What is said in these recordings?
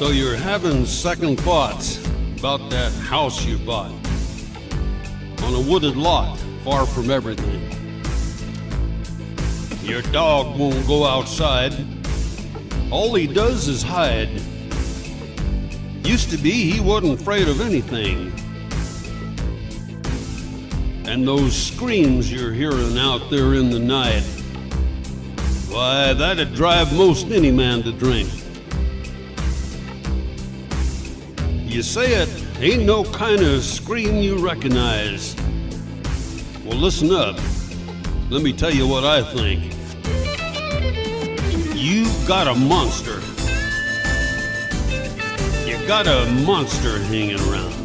So you're having second thoughts about that house you bought on a wooded lot far from everything. Your dog won't go outside. All he does is hide. Used to be he wasn't afraid of anything. And those screams you're hearing out there in the night, why, that'd drive most any man to drink. You say it ain't no kind of scream you recognize. Well, listen up. Let me tell you what I think. You've got a monster. You got a monster hanging around.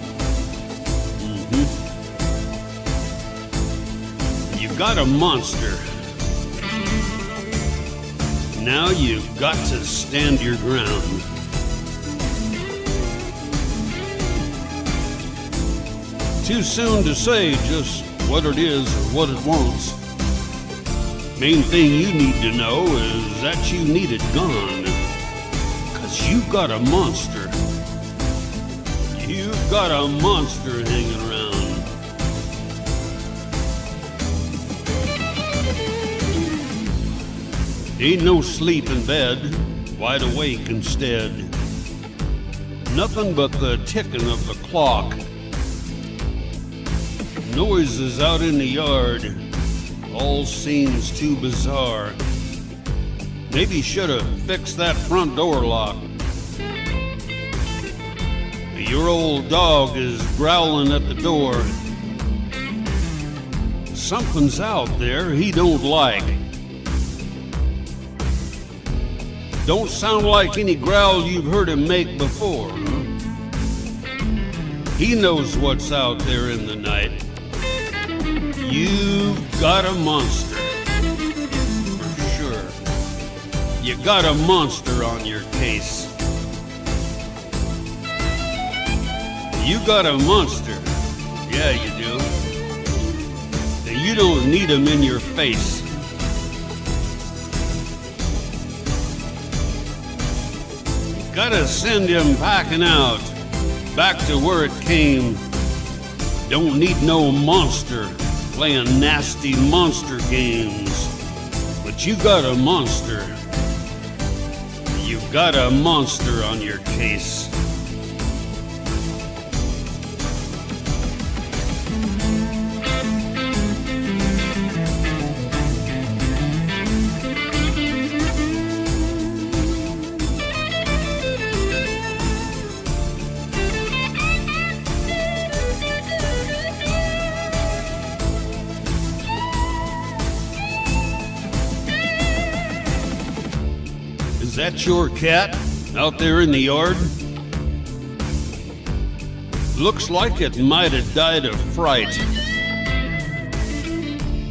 You got a monster. Now you've got to stand your ground. Too soon to say just what it is or what it wants. Main thing you need to know is that you need it gone. 'Cause you got a monster. You've got a monster hanging around. Ain't no sleep in bed, wide awake instead. Nothing but the ticking of the clock. Noises out in the yard, all seems too bizarre. Maybe should've fixed that front door lock. Your old dog is growling at the door. Something's out there he don't like. Don't sound like any growl you've heard him make before, huh? He knows what's out there in the night. You've got a monster, for sure. You got a monster on your case. You got a monster, yeah you do. And you don't need him in your face. You gotta send him packing out, back to where it came. Don't need no monster playing nasty monster games. But you got a monster. You got a monster on your case. Is that your cat out there in the yard? Looks like it might have died of fright.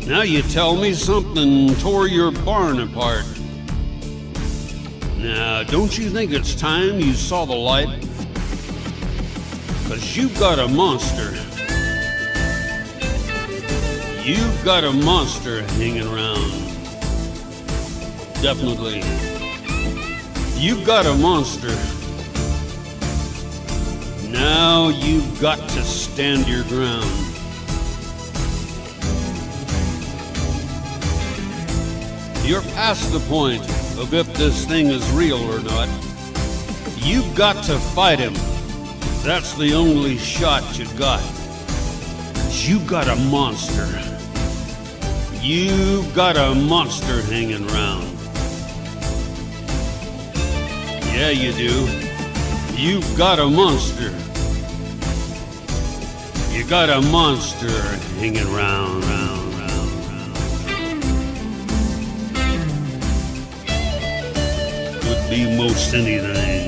Now you tell me something tore your barn apart. Now, don't you think it's time you saw the light? 'Cause you've got a monster. You've got a monster hanging around. Definitely. You've got a monster. Now you've got to stand your ground. You're past the point of if this thing is real or not. You've got to fight him. That's the only shot you got. 'Cause you got a monster. You've got a monster hanging around. Yeah, you do. You've got a monster. You got a monster hanging round. Could be most anything.